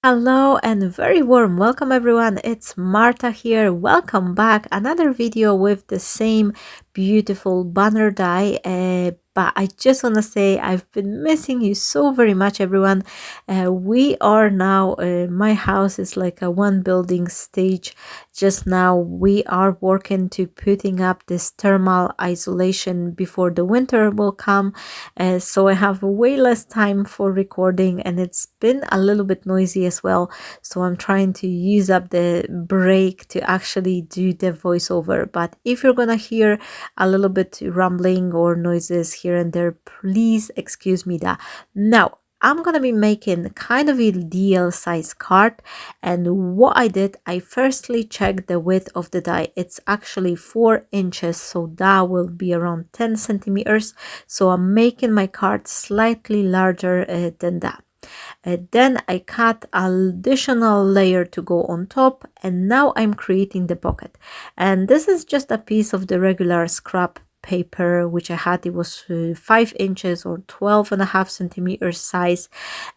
Hello and very warm welcome everyone. It's Marta here. Welcome back. Another video with the same beautiful banner die. But I just want to say I've been missing you so very much, everyone. We are now, my house is like a one building stage. Just now we are working to putting up this thermal isolation before the winter will come. So I have way less time for recording and it's been a little bit noisy as well. So I'm trying to use up the break to actually do the voiceover. But if you're gonna hear a little bit rumbling or noises here and there, please excuse me that. Now, I'm gonna be making kind of a DL size card, and what I did, I firstly checked the width of the die. It's actually 4 inches, so that will be around 10 centimeters. So I'm making my card slightly larger than that. Then I cut additional layer to go on top, and now I'm creating the pocket. And this is just a piece of the regular scrap paper which I had. It was 5 inches or 12.5 centimeters size.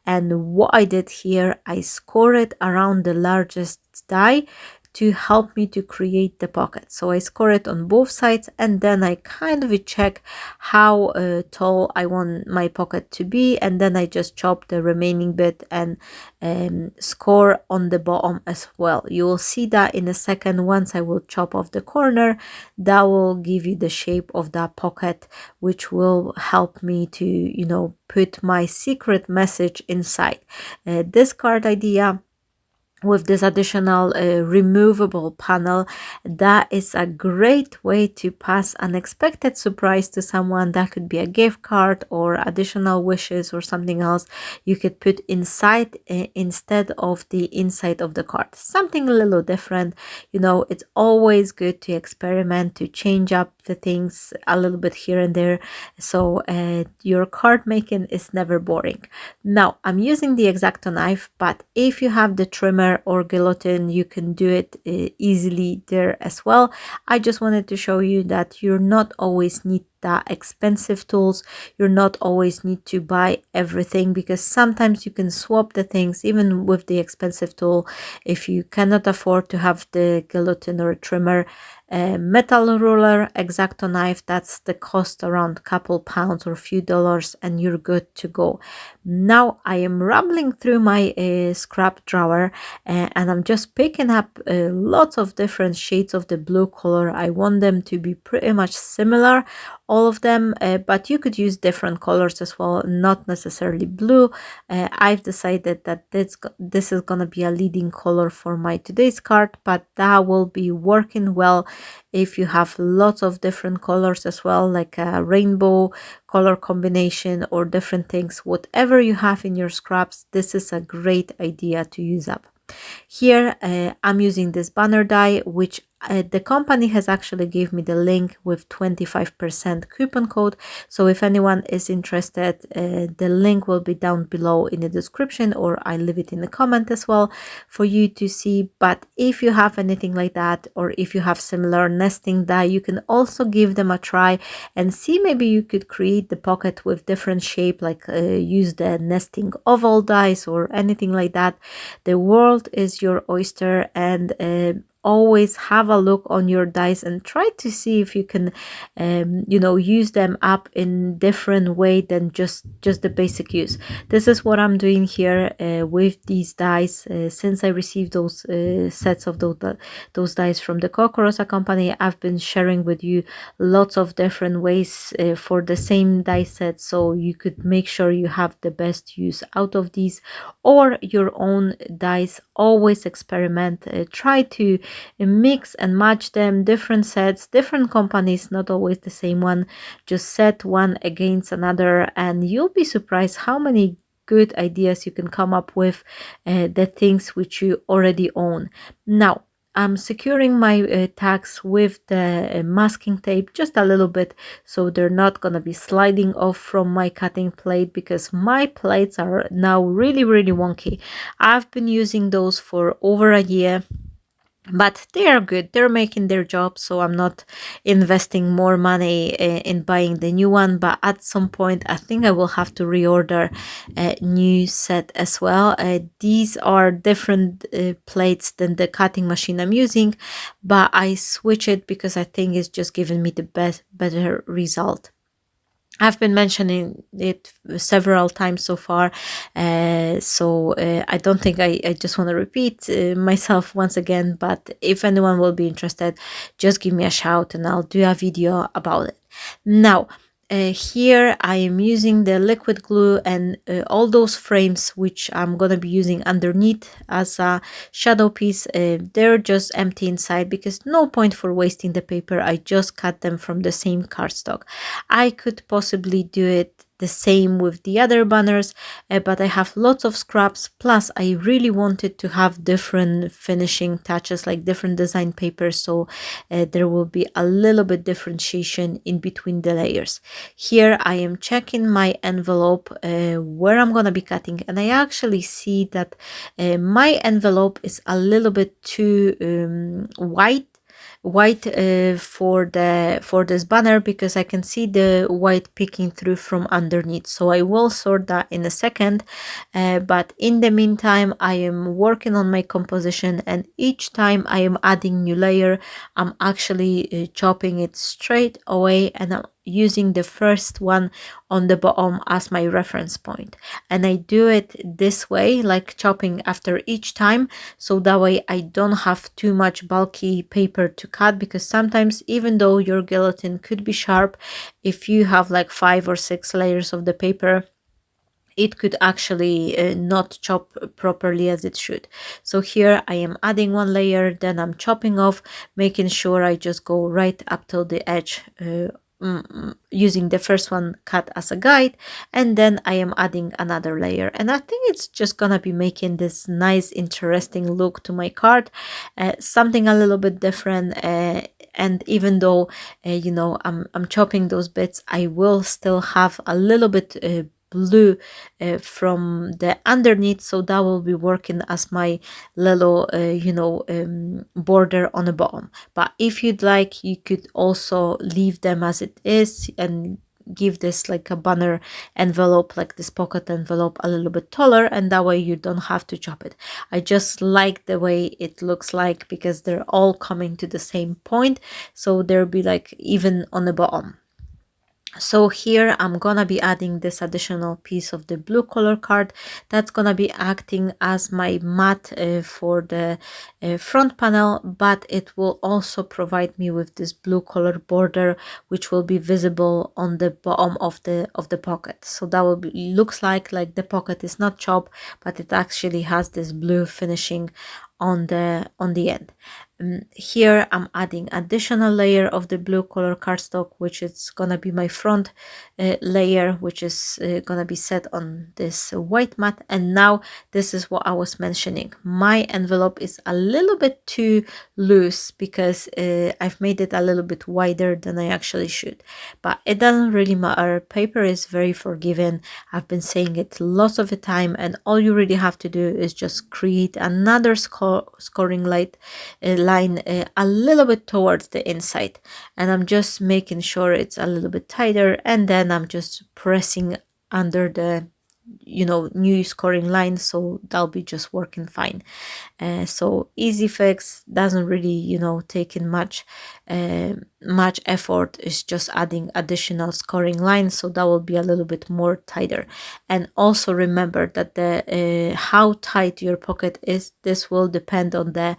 And what I did here, I score it around the largest die to help me to create the pocket. So I score it on both sides, and then I kind of check how tall I want my pocket to be, and then I just chop the remaining bit and score on the bottom as well. You will see that in a second. Once I will chop off the corner, that will give you the shape of that pocket, which will help me to, put my secret message inside. This card idea with this additional removable panel, that is a great way to pass unexpected surprise to someone. That could be a gift card or additional wishes or something else you could put inside instead of the inside of the card. Something a little different. It's always good to experiment, to change up the things a little bit here and there, so your card making is never boring. Now I'm using the X-Acto knife, but if you have the trimmer or guillotine, you can do it easily there as well. I just wanted to show you that you're not always need that expensive tools. You're not always need to buy everything, because sometimes you can swap the things even with the expensive tool. If you cannot afford to have the guillotine or trimmer, metal ruler, X-Acto knife, that's the cost around a couple pounds or a few dollars, and you're good to go. Now I am rambling through my scrap drawer, and I'm just picking up lots of different shades of the blue color. I want them to be pretty much similar, all of them, but you could use different colors as well, not necessarily blue. I've decided that this is gonna be a leading color for my today's card, but that will be working well if you have lots of different colors as well, like a rainbow color combination or different things. Whatever you have in your scraps, this is a great idea to use up. Here I'm using this banner die, which the company has actually gave me the link with 25% coupon code. So if anyone is interested, the link will be down below in the description, or I leave it in the comment as well for you to see. But if you have anything like that, or if you have similar nesting die, you can also give them a try and see maybe you could create the pocket with different shape, like use the nesting oval dies or anything like that. The world is your oyster, and always have a look on your dice and try to see if you can use them up in different way than just the basic use. This is what I'm doing here with these dice. Since I received those sets of those dice from the Kokorosa company, I've been sharing with you lots of different ways for the same dice set, so you could make sure you have the best use out of these or your own dice. Always experiment, try to mix and match them, different sets, different companies, not always the same one. Just set one against another and you'll be surprised how many good ideas you can come up with, the things which you already own. Now I'm securing my tags with the masking tape just a little bit, so they're not gonna be sliding off from my cutting plate, because my plates are now really wonky. I've been using those for over a year, but they are good, they're making their job, so I'm not investing more money in buying the new one. But at some point I think I will have to reorder a new set as well. These are different plates than the cutting machine I'm using, but I switch it because I think it's just giving me the better result. I've been mentioning it several times so far, I don't think I just want to repeat myself once again. But if anyone will be interested, just give me a shout and I'll do a video about it. Now, here I am using the liquid glue and all those frames which I'm gonna be using underneath as a shadow piece. They're just empty inside because no point for wasting the paper. I just cut them from the same cardstock. I could possibly do it the same with the other banners, but I have lots of scraps. Plus I really wanted to have different finishing touches, like different design papers, so there will be a little bit differentiation in between the layers. Here I am checking my envelope where I'm gonna be cutting, and I actually see that my envelope is a little bit too white for this banner, because I can see the white peeking through from underneath. So I will sort that in a second, but in the meantime I am working on my composition, and each time I am adding new layer I'm actually chopping it straight away, and I'm using the first one on the bottom as my reference point. And I do it this way, like chopping after each time, so that way I don't have too much bulky paper to cut, because sometimes even though your guillotine could be sharp, if you have like 5 or 6 layers of the paper, it could actually not chop properly as it should. So here I am adding one layer, then I'm chopping off, making sure I just go right up till the edge, using the first one cut as a guide, and then I am adding another layer. And I think it's just gonna be making this nice interesting look to my card, something a little bit different. And even though I'm chopping those bits, I will still have a little bit blue from the underneath, so that will be working as my little border on the bottom. But if you'd like, you could also leave them as it is and give this like a banner envelope, like this pocket envelope, a little bit taller, and that way you don't have to chop it. I just like the way it looks like, because they're all coming to the same point, so they'll be like even on the bottom. So here I'm gonna be adding this additional piece of the blue color card that's gonna be acting as my mat for the front panel, but it will also provide me with this blue color border, which will be visible on the bottom of the pocket. So that will be, looks like the pocket is not chopped, but it actually has this blue finishing on the end. Here I'm adding additional layer of the blue color cardstock, which is gonna be my front layer, which is gonna be set on this white mat. And now this is what I was mentioning, my envelope is a little bit too loose, because I've made it a little bit wider than I actually should, but it doesn't really matter. Paper is very forgiving. I've been saying it lots of the time, and all you really have to do is just create another scoring line a little bit towards the inside, and I'm just making sure it's a little bit tighter, and then I'm just pressing under the new scoring line, so that'll be just working fine. So easy fix, doesn't really take in much effort. It's just adding additional scoring lines, so that will be a little bit more tighter. And also remember that the how tight your pocket is, this will depend on the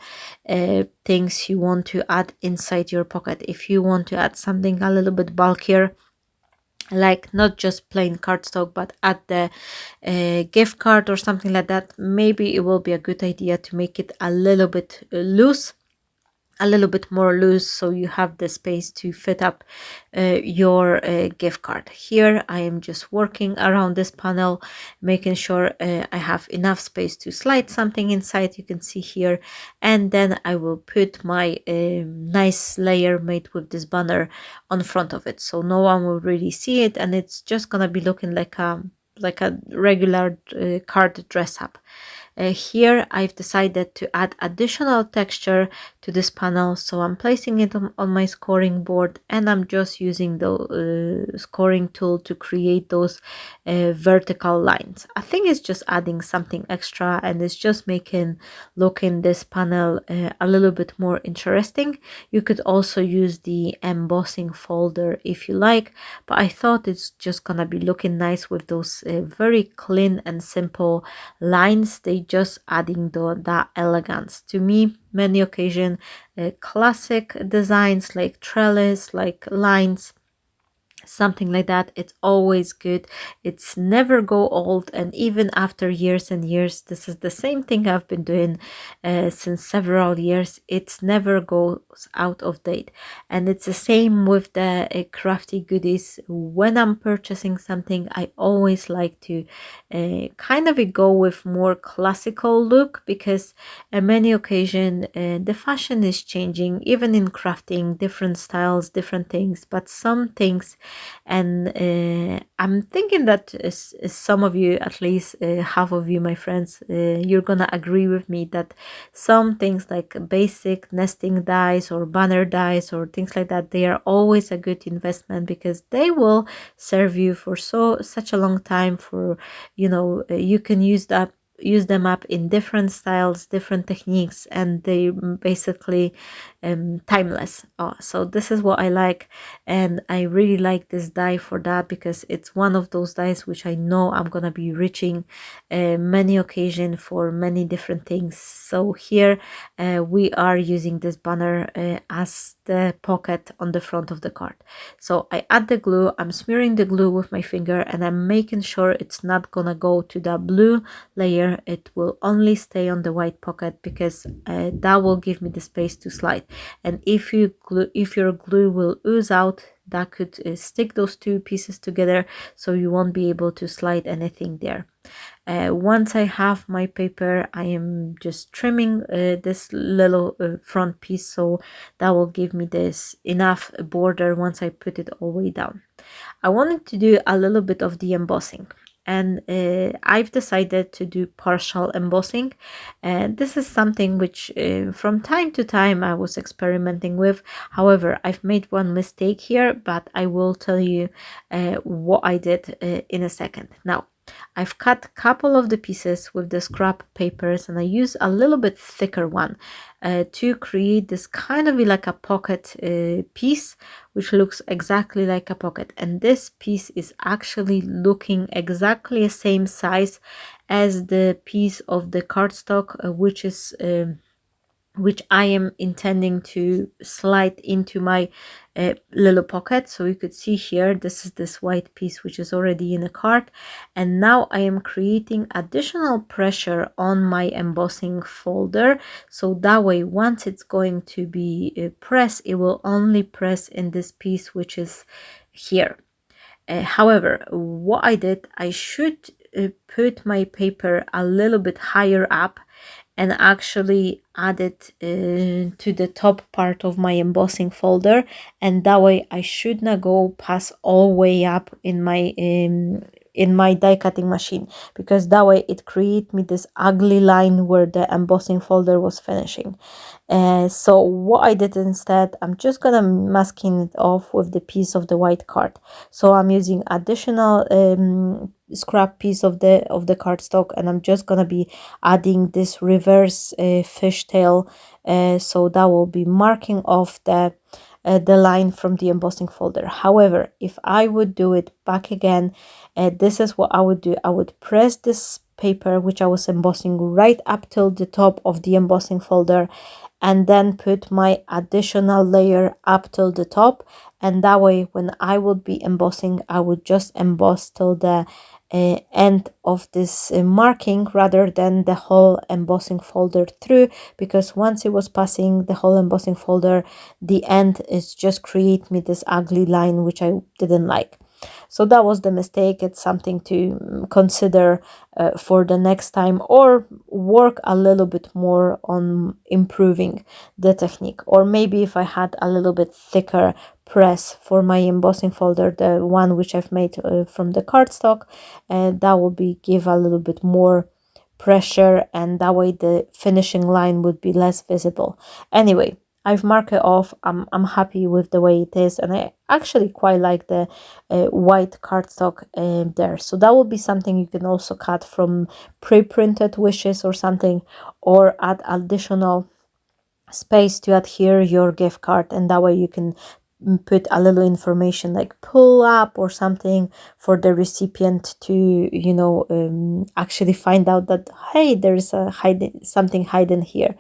things you want to add inside your pocket. If you want to add something a little bit bulkier, like not just plain cardstock, but add the gift card or something like that, maybe it will be a good idea to make it a little bit loose, a little bit more loose, so you have the space to fit up your gift card. Here I am just working around this panel, making sure I have enough space to slide something inside, you can see here, and then I will put my nice layer made with this banner on front of it, so no one will really see it, and it's just gonna be looking like a regular card dress up. Here I've decided to add additional texture to this panel, so I'm placing it on my scoring board, and I'm just using the scoring tool to create those vertical lines. I think it's just adding something extra, and it's just making looking this panel a little bit more interesting. You could also use the embossing folder if you like, but I thought it's just gonna be looking nice with those very clean and simple lines. They just adding that elegance to me. Many occasion classic designs like trellis, like lines, something like that, it's always good. It's never go old, and even after years and years, this is the same thing I've been doing since several years. It's never goes out of date. And it's the same with the crafty goodies. When I'm purchasing something, I always like to kind of go with more classical look, because many occasion the fashion is changing, even in crafting, different styles, different things, but some things. And I'm thinking that some of you, at least half of you, my friends, you're gonna agree with me that some things like basic nesting dies or banner dies or things like that, they are always a good investment, because they will serve you for such a long time. For you can use them up in different styles, different techniques, and they basically timeless. So this is what I like, and I really like this die for that, because it's one of those dies which I know I'm gonna be reaching many occasions for many different things. So here we are using this banner as the pocket on the front of the card. So I add the glue, I'm smearing the glue with my finger, and I'm making sure it's not gonna go to the blue layer. It will only stay on the white pocket, because that will give me the space to slide. And if your glue will ooze out, that could stick those two pieces together, so you won't be able to slide anything there. Once I have my paper, I am just trimming this little front piece, so that will give me this enough border once I put it all the way down. I wanted to do a little bit of the embossing, and I've decided to do partial embossing. And this is something which from time to time I was experimenting with. However, I've made one mistake here, but I will tell you what I did in a second. Now, I've cut a couple of the pieces with the scrap papers, and I use a little bit thicker one to create this kind of like a pocket piece, which looks exactly like a pocket. And this piece is actually looking exactly the same size as the piece of the cardstock, which I am intending to slide into my little pocket. So you could see here, this is this white piece which is already in a card, and now I am creating additional pressure on my embossing folder, so that way once it's going to be pressed, it will only press in this piece which is here. However, what I did, I should put my paper a little bit higher up and actually add it to the top part of my embossing folder, and that way I should not go past all the way up in my die cutting machine, because that way it create me this ugly line where the embossing folder was finishing. So what I did instead, I'm just gonna masking it off with the piece of the white card. So I'm using additional scrap piece of the cardstock, and I'm just gonna be adding this reverse fishtail, so that will be marking off the line from the embossing folder. However, if I would do it back again, this is what I would do. I would press this paper which I was embossing right up till the top of the embossing folder, and then put my additional layer up till the top, and that way when I would be embossing, I would just emboss till the end of this marking, rather than the whole embossing folder through, because once it was passing the whole embossing folder, the end is just create me this ugly line which I didn't like. So that was the mistake. It's something to consider for the next time, or work a little bit more on improving the technique. Or maybe if I had a little bit thicker press for my embossing folder, the one which I've made from the cardstock, that will be give a little bit more pressure, and that way the finishing line would be less visible. Anyway, I've marked it off. I'm happy with the way it is, and I actually quite like the white cardstock there. So that will be something you can also cut from pre-printed wishes or something, or add additional space to adhere your gift card, and that way you can put a little information like pull up or something for the recipient to, you know, actually find out that, hey, there's a something hidden here.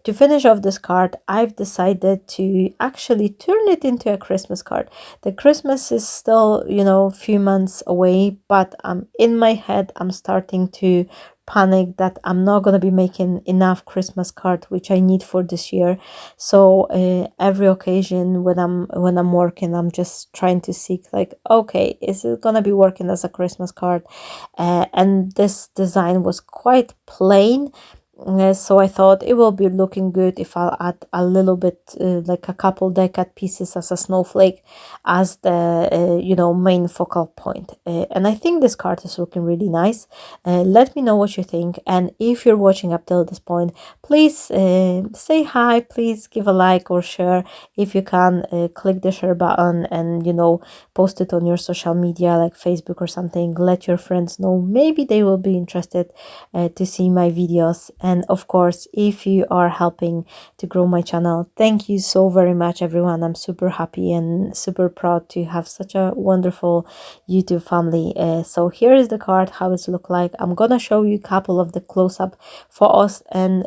To finish off this card, I've decided to actually turn it into a Christmas card. The Christmas is still, you know, a few months away, but in my head, I'm starting to panic that I'm not going to be making enough Christmas card which I need for this year. So every occasion when I'm working, I'm just trying to seek like, okay, is it going to be working as a Christmas card? And this design was quite plain. So I thought it will be looking good if I'll add a little bit, like a couple die cut pieces as a snowflake, as the you know, main focal point. And I think this card is looking really nice. Let me know what you think, and if you're watching up till this point, please say hi, please give a like or share if you can. Click the share button and, you know, post it on your social media like Facebook or something. Let your friends know, maybe they will be interested to see my videos. And of course, if you are helping to grow my channel, thank you so very much, everyone. I'm super happy and super proud to have such a wonderful YouTube family. So here is the card, how it's look like. I'm gonna show you a couple of the close-up photos, and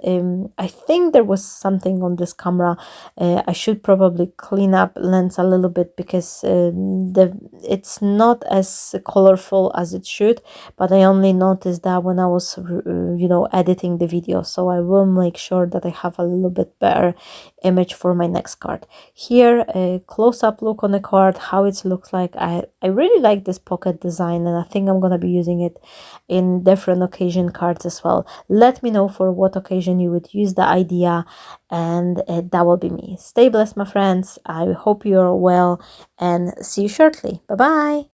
I think there was something on this camera. I should probably clean up lens a little bit because it's not as colorful as it should, but I only noticed that when I was you know, editing the video. So I will make sure that I have a little bit better image for my next card. Here, a close-up look on the card, how it looks like. I really like this pocket design, and I think I'm gonna be using it in different occasion cards as well. Let me know for what occasion you would use the idea, and that will be me. Stay blessed, my friends. I hope you're well, and see you shortly. Bye bye.